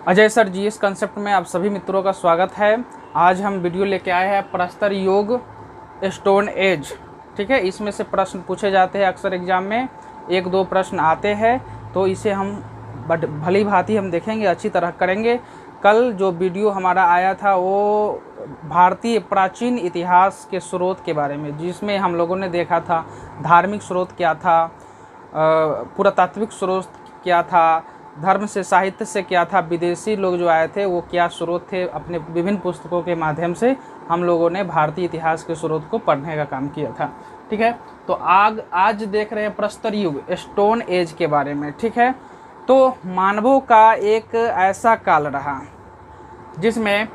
Ajay sir GS concept में आप सभी मित्रों का स्वागत है। आज हम वीडियो लेके आए हैं प्रस्तर युग स्टोन एज। ठीक है, इसमें से प्रश्न पूछे जाते हैं अक्सर एग्जाम में, एक दो प्रश्न आते हैं, तो इसे हम भली भांति हम देखेंगे, अच्छी तरह करेंगे। कल जो वीडियो हमारा आया था वो भारतीय प्राचीन इतिहास के स्रोत के बारे में, जिसमें हम लोगों ने देखा था धार्मिक स्रोत क्या था, पुरातात्विक स्रोत क्या था, धर्म से साहित्य से क्या था, विदेशी लोग जो आए थे वो क्या स्रोत थे। अपने विभिन्न पुस्तकों के माध्यम से हम लोगों ने भारतीय इतिहास के स्रोत को पढ़ने का काम किया था। ठीक है, तो आज देख रहे हैं प्रस्तर युग स्टोन एज के बारे में। ठीक है, तो मानवों का एक ऐसा काल रहा जिसमें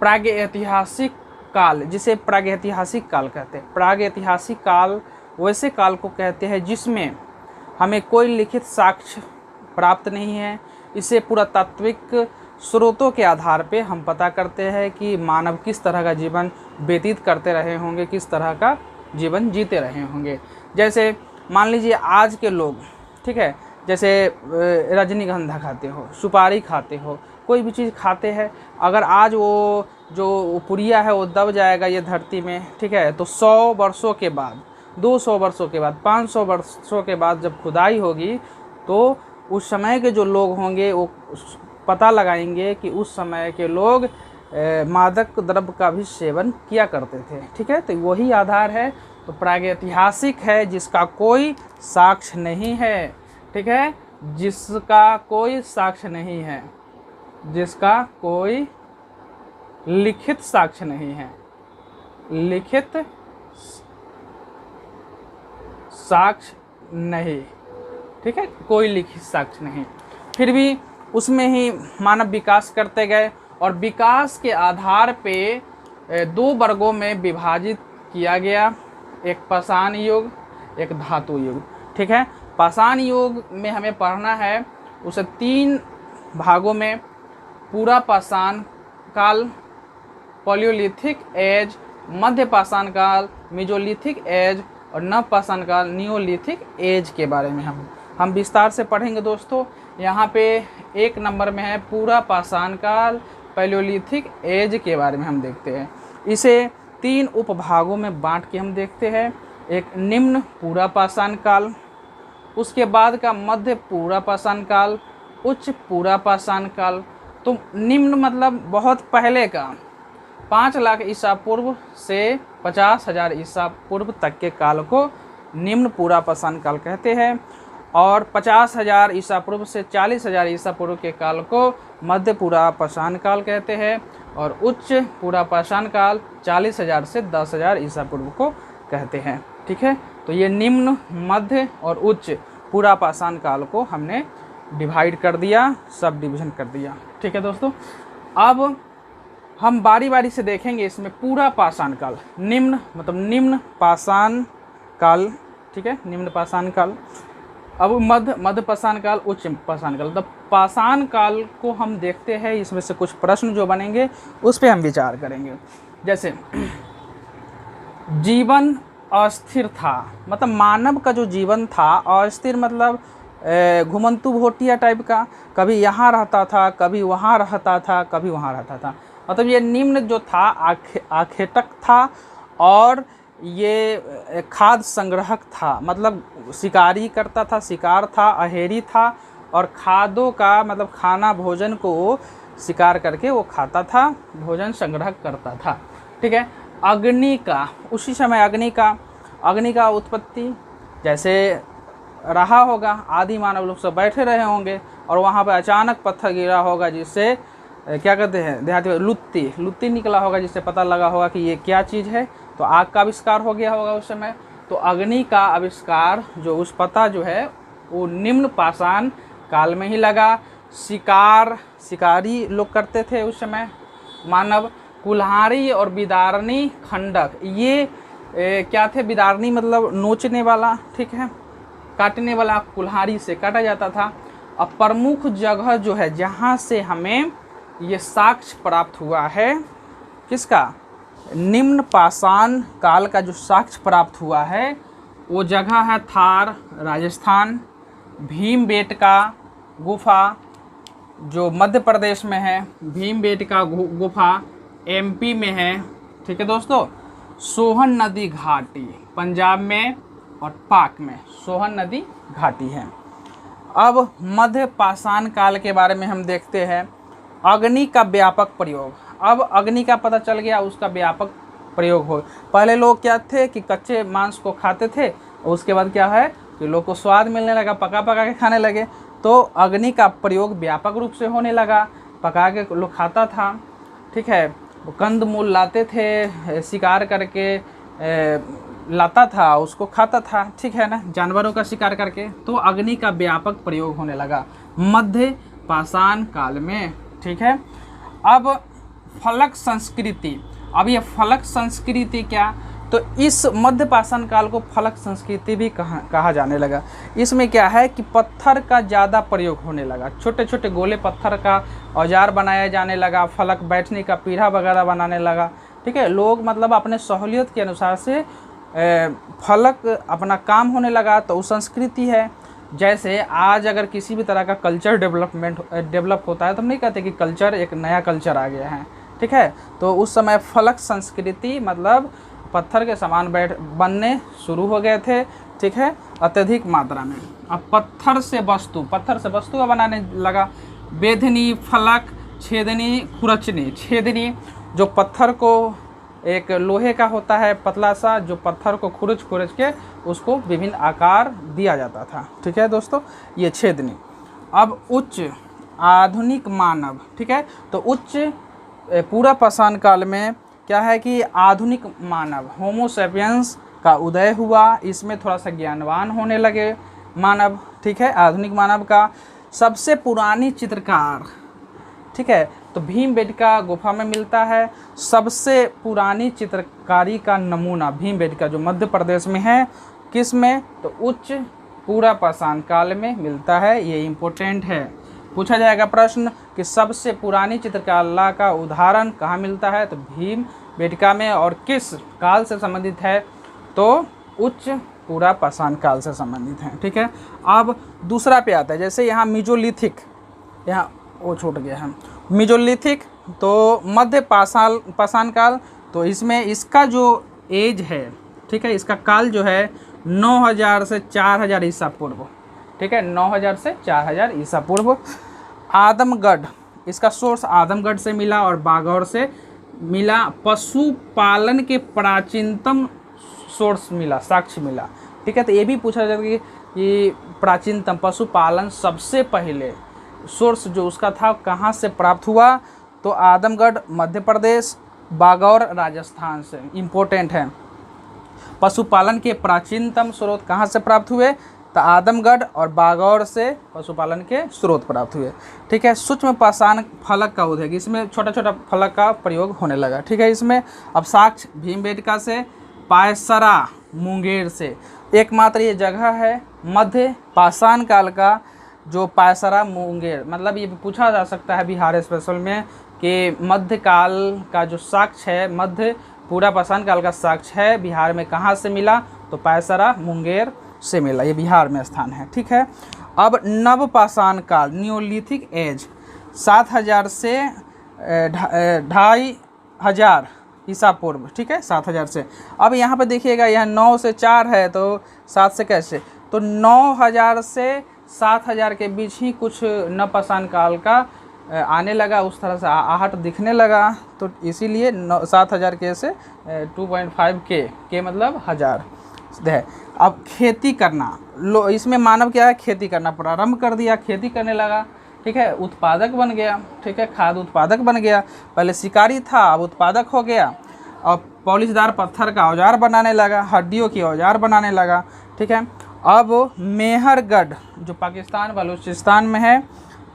प्रागैतिहासिक काल, जिसे प्रागैतिहासिक काल कहते हैं। प्रागैतिहासिक काल वैसे काल को कहते हैं जिसमें हमें कोई लिखित साक्ष्य प्राप्त नहीं है। इसे पुरातात्विक स्रोतों के आधार पे हम पता करते हैं कि मानव किस तरह का जीवन व्यतीत करते रहे होंगे, किस तरह का जीवन जीते रहे होंगे। जैसे मान लीजिए आज के लोग, ठीक है, जैसे रजनीगंधा खाते हो, सुपारी खाते हो, कोई भी चीज़ खाते हैं, अगर आज वो जो पुड़िया है वो दब जाएगा ये धरती में, ठीक है, तो 100 वर्षों के बाद, 200 वर्षों के बाद, 500 वर्षों के बाद जब खुदाई होगी तो उस समय के जो लोग होंगे वो पता लगाएंगे कि उस समय के लोग मादक द्रव्य का भी सेवन किया करते थे। ठीक है, तो वही आधार है। तो प्रागैतिहासिक है जिसका कोई साक्ष्य नहीं है। ठीक है, जिसका कोई साक्ष्य नहीं है, जिसका कोई लिखित साक्ष्य नहीं है, लिखित साक्ष्य नहीं। ठीक है, कोई लिखित साक्ष्य नहीं, फिर भी उसमें ही मानव विकास करते गए और विकास के आधार पे 2 वर्गों में विभाजित किया गया, एक पाषाण युग, एक धातु युग। ठीक है, पाषाण युग में हमें पढ़ना है उसे 3 भागों में, पूरा पाषाण काल, पैलियोलिथिक एज, मध्य पाषाण काल, मेसोलिथिक एज और नव पाषाण काल, नियोलिथिक एज के बारे में हम विस्तार से पढ़ेंगे दोस्तों। यहाँ पे 1 नंबर में है पूरा पाषाण काल, पैलियोलिथिक एज के बारे में हम देखते हैं। इसे 3 उपभागों में बांट के हम देखते हैं। एक निम्न पूरा पाषाण काल, उसके बाद का मध्य पूरा पाषाण काल, उच्च पूरा पाषाण काल। तो निम्न मतलब बहुत पहले का, 5 लाख ईसा पूर्व से 50,000 ईसा पूर्व तक के काल को निम्न पूरा पाषाण काल कहते हैं, और 50,000 ईसा पूर्व से 40,000 ईसा पूर्व के काल को मध्य पूरा पाषाण काल कहते हैं, और उच्च पूरा पाषाण काल 40,000 से 10,000 ईसा पूर्व को कहते हैं। ठीक है, तो ये निम्न, मध्य और उच्च पूरा पाषाण काल को हमने डिवाइड कर दिया, सब डिवीजन कर दिया। ठीक है दोस्तों, अब हम बारी बारी से देखेंगे इसमें पूरा पाषाण काल। निम्न मतलब निम्न पाषाण काल, ठीक है, निम्न पाषाण काल। अब मध्य पाषाण काल, उच्च पाषाण काल। तो पाषाण काल को हम देखते हैं, इसमें से कुछ प्रश्न जो बनेंगे उस पर हम विचार करेंगे। जैसे जीवन अस्थिर था, मतलब मानव का जो जीवन था अस्थिर, मतलब घुमंतु भोटिया टाइप का, कभी यहाँ रहता था, कभी वहाँ रहता था, कभी वहाँ रहता था। मतलब ये निम्न जो था आखेटक था और ये खाद्य संग्रहक था, मतलब शिकारी करता था, शिकार था, अहेरी था, और खादों का मतलब खाना भोजन को शिकार करके वो खाता था, भोजन संग्रह करता था। ठीक है, अग्नि का, उसी समय अग्नि का उत्पत्ति जैसे रहा होगा, आदि मानव लोग सब बैठे रहे होंगे और वहाँ पर अचानक पत्थर गिरा होगा, जिससे क्या कहते हैं देहाती लुत्ती निकला होगा, जिससे पता लगा होगा कि ये क्या चीज़ है, तो आग का आविष्कार हो गया होगा उस समय। तो अग्नि का आविष्कार जो उस पता जो है वो निम्न पाषाण काल में ही लगा। शिकारी लोग करते थे उस समय मानव। कुल्हाड़ी और बिदारनी खंडक, ये क्या थे, बिदारनी मतलब नोचने वाला, ठीक है, काटने वाला, कुल्हाड़ी से काटा जाता था। अब प्रमुख जगह जो है जहाँ से हमें ये साक्ष्य प्राप्त हुआ है, किसका, निम्न पाषाण काल का जो साक्ष्य प्राप्त हुआ है वो जगह है थार राजस्थान, भीमबेटका गुफा जो मध्य प्रदेश में है, भीमबेटका गुफा एमपी में है, ठीक है दोस्तों। सोहन नदी घाटी पंजाब में और पाक में सोहन नदी घाटी है। अब मध्य पाषाण काल के बारे में हम देखते हैं। अग्नि का व्यापक प्रयोग। अब अग्नि का पता चल गया, उसका व्यापक प्रयोग हो। पहले लोग क्या थे कि कच्चे मांस को खाते थे, और उसके बाद क्या है कि लोग को स्वाद मिलने लगा, पका पका के खाने लगे, तो अग्नि का प्रयोग व्यापक रूप से होने लगा। पका के लोग खाता था, ठीक है। वो कंद मूल लाते थे, शिकार करके लाता था, उसको खाता था, ठीक है ना, जानवरों का शिकार करके। तो अग्नि का व्यापक प्रयोग होने लगा मध्य पाषाण काल में, ठीक है। अब फलक संस्कृति। अब ये फलक संस्कृति क्या, तो इस मध्य पाषाण काल को फलक संस्कृति भी कहा जाने लगा। इसमें क्या है कि पत्थर का ज़्यादा प्रयोग होने लगा। छोटे छोटे गोले पत्थर का औजार बनाया जाने लगा, फलक बैठने का पीढ़ा वगैरह बनाने लगा, ठीक है। लोग मतलब अपने सहूलियत के अनुसार से फलक अपना काम होने लगा, तो वो संस्कृति है। जैसे आज अगर किसी भी तरह का कल्चर डेवलप होता है, तो हम नहीं कहते कि कल्चर एक नया कल्चर आ गया है, ठीक है। तो उस समय फलक संस्कृति मतलब पत्थर के सामान बनने शुरू हो गए थे, ठीक है, अत्यधिक मात्रा में। अब पत्थर से वस्तु का बनाने लगा। बेधनी, फलक, छेदनी, खुरचनी। छेदनी जो पत्थर को, एक लोहे का होता है पतला सा, जो पत्थर को खुरच के उसको विभिन्न आकार दिया जाता था, ठीक है दोस्तों, ये छेदनी। अब उच्च आधुनिक मानव, ठीक है। तो उच्च पूरा पाषाण काल में क्या है कि आधुनिक मानव होमो सैपियंस का उदय हुआ। इसमें थोड़ा सा ज्ञानवान होने लगे मानव, ठीक है। आधुनिक मानव का सबसे पुरानी चित्रकार, ठीक है, तो भीमबेटका गुफा में मिलता है। सबसे पुरानी चित्रकारी का नमूना भीमबेटका जो मध्य प्रदेश में है, किस में, तो उच्च पूरा पाषाण काल में मिलता है। ये इम्पोर्टेंट है, पूछा जाएगा प्रश्न कि सबसे पुरानी चित्रकला का उदाहरण कहाँ मिलता है, तो भीमबेटका में। और किस काल से संबंधित है, तो उच्च पूरा पाषाण काल से संबंधित है, ठीक है। अब दूसरा पे आता है, जैसे यहाँ मेसोलिथिक, यहाँ वो छूट गया है, मेसोलिथिक तो मध्य पाषाण काल। तो इसमें इसका जो एज है, ठीक है, इसका काल जो है 9000 से 4000 ईसा पूर्व, ठीक है, 9000 से 4000 ईसा पूर्व। आदमगढ़, इसका सोर्स आदमगढ़ से मिला और बागौर से मिला। पशुपालन के प्राचीनतम सोर्स मिला, साक्ष्य मिला, ठीक है। तो ये भी पूछा जाता है कि प्राचीनतम पशुपालन सबसे पहले सोर्स जो उसका था कहाँ से प्राप्त हुआ, तो आदमगढ़ मध्य प्रदेश, बागौर राजस्थान से। इम्पोर्टेंट है, पशुपालन के प्राचीनतम स्रोत कहाँ से प्राप्त हुए, तो आदमगढ़ और बागौर से पशुपालन के स्रोत प्राप्त हुए, ठीक है। सूक्ष्म पाषाण फलक का उदय, इसमें छोटा छोटा फलक का प्रयोग होने लगा, ठीक है। इसमें अब साक्ष्य भीमबेटका से, पायसरा मुंगेर से। एकमात्र ये जगह है मध्य पाषाण काल का जो पायसरा मुंगेर, मतलब ये पूछा जा सकता है बिहार स्पेशल में कि मध्यकाल का जो साक्ष्य है, मध्य पूरा पाषाण काल का साक्ष्य है बिहार में कहाँ से मिला, तो पायसरा मुंगेर से मिला, ये बिहार में स्थान है, ठीक है। अब नव पाषाण काल, न्योलिथिक एज, 7000 से 2500 ईसा पूर्व, ठीक है, 7000 से। अब यहाँ पे देखिएगा, यहाँ 9 से 4 है, तो 7 से कैसे, तो 9000 से 7000 के बीच ही कुछ नव पाषाण काल का आने लगा, उस तरह से आहट दिखने लगा, तो इसीलिए 7000 के से 2.5 के मतलब 1000 है। अब खेती करना, इसमें मानव क्या है, खेती करना प्रारंभ कर दिया, खेती करने लगा, ठीक है, उत्पादक बन गया, ठीक है, खाद्य उत्पादक बन गया। पहले शिकारी था, अब उत्पादक हो गया, अब पॉलिशदार पत्थर का औजार बनाने लगा, हड्डियों की औजार बनाने लगा, ठीक है। अब मेहरगढ़ जो पाकिस्तान बलूचिस्तान में है,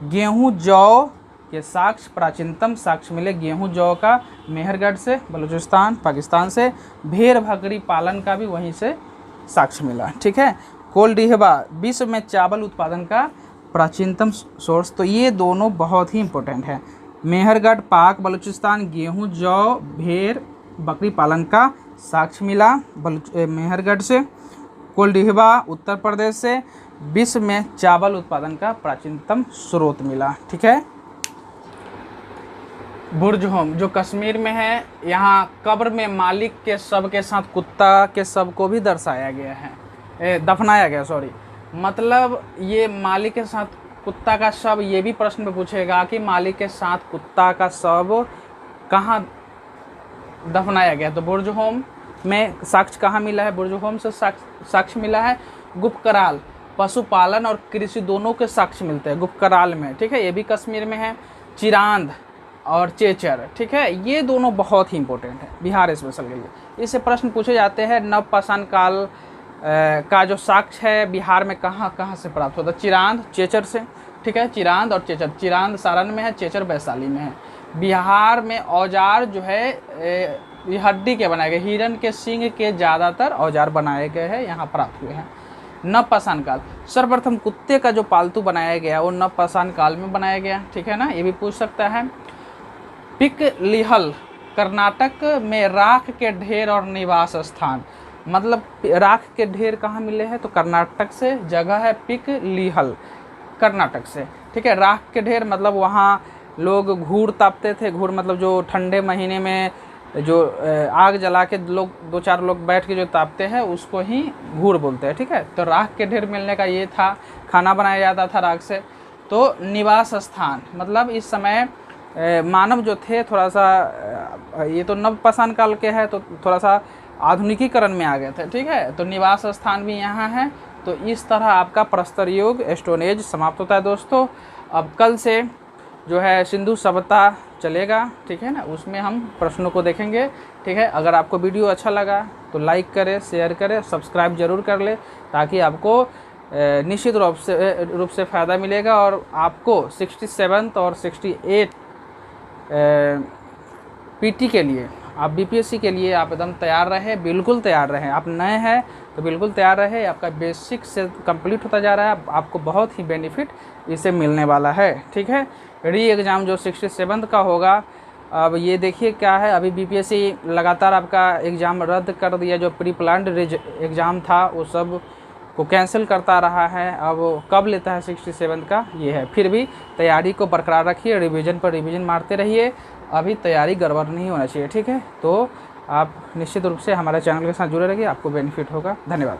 गेहूं जौ के साक्ष्य, प्राचीनतम साक्ष्य मिले गेहूं जौ का मेहरगढ़ से, बलूचिस्तान पाकिस्तान से। भेड़ बकरी पालन का भी वहीं से साक्ष्य मिला, ठीक है। कोलडिहबा, विश्व में चावल उत्पादन का प्राचीनतम सोर्स। तो ये दोनों बहुत ही इम्पोर्टेंट है, मेहरगढ़ पाक बलूचिस्तान, गेहूं जौ भेड़ बकरी पालन का साक्ष्य मिला मेहरगढ़ से। कोलडिहबा उत्तर प्रदेश से, विश्व में चावल उत्पादन का प्राचीनतम स्रोत मिला, ठीक है। बुर्जहोम जो कश्मीर में है, यहाँ कब्र में मालिक के शव के साथ कुत्ता के शव को भी दर्शाया गया है, दफनाया गया, सॉरी। मतलब ये मालिक के साथ कुत्ता का शव, ये भी प्रश्न में पूछेगा कि मालिक के साथ कुत्ता का शव कहाँ दफनाया गया। तो बुर्जहोम में साक्ष्य कहाँ मिला है? बुर्जहोम से साक्ष्य मिला है गुपकराल, पशुपालन और कृषि दोनों के साक्ष्य मिलते हैं गुपकराल में, ठीक है। ये भी कश्मीर में है। चिरांद और चेचर, ठीक है, ये दोनों बहुत ही इंपॉर्टेंट है बिहार स्पेशल के लिए। इससे प्रश्न पूछे जाते हैं नवपाषाण काल का जो साक्ष्य है बिहार में कहाँ कहाँ से प्राप्त होता है? चिरांद, चेचर से, ठीक है। चिरांद और चेचर, चिरांद सारण में है, चेचर वैशाली में है। बिहार में औजार जो है ये हड्डी के बनाए गए, हिरण के सींग के ज़्यादातर औजार बनाए गए हैं, यहाँ प्राप्त हुए हैं। नवपाषाण काल, सर्वप्रथम कुत्ते का जो पालतू बनाया गया वो नवपाषाण काल में बनाया गया, ठीक है ना, ये भी पूछ सकता है। पिकलिहल, कर्नाटक में राख के ढेर और निवास स्थान, मतलब राख के ढेर कहाँ मिले हैं? तो कर्नाटक से, जगह है पिकलिहल, कर्नाटक से, ठीक है। राख के ढेर मतलब वहाँ लोग घूर तापते थे, घूर मतलब जो ठंडे महीने में जो आग जला के लोग 2-4 लोग बैठ के जो तापते हैं उसको ही घूर बोलते हैं, ठीक है। तो राख के ढेर मिलने का ये था, खाना बनाया जाता था राख से। तो निवास स्थान मतलब इस समय मानव जो थे थोड़ा सा, ये तो नवपाषाण काल के है तो थोड़ा सा आधुनिकीकरण में आ गए थे, ठीक है। तो निवास स्थान भी यहाँ है। तो इस तरह आपका प्रस्तर युग, स्टोन एज समाप्त होता है दोस्तों। अब कल से जो है सिंधु सभ्यता चलेगा, ठीक है ना, उसमें हम प्रश्नों को देखेंगे, ठीक है। अगर आपको वीडियो अच्छा लगा तो लाइक करें, शेयर करें, सब्सक्राइब जरूर कर ले, ताकि आपको निश्चित रूप से फ़ायदा मिलेगा और आपको 67 और 68 पीटी के लिए, आप बीपीएससी के लिए आप एकदम तैयार रहे, बिल्कुल तैयार रहें। आप नए हैं तो बिल्कुल तैयार रहे, आपका बेसिक से कंप्लीट होता जा रहा है, आपको बहुत ही बेनिफिट इससे मिलने वाला है, ठीक है। री एग्ज़ाम जो 67 का होगा, अब ये देखिए क्या है, अभी बीपीएससी लगातार आपका एग्ज़ाम रद्द कर दिया, जो प्री प्लान्ड एग्ज़ाम था वो सब को कैंसिल करता रहा है। अब कब लेता है 67 का ये है। फिर भी तैयारी को बरकरार रखिए, रिवीजन पर रिवीजन मारते रहिए, अभी तैयारी गड़बड़ नहीं होना चाहिए, ठीक है। तो आप निश्चित रूप से हमारे चैनल के साथ जुड़े रहिए, आपको बेनिफिट होगा। धन्यवाद।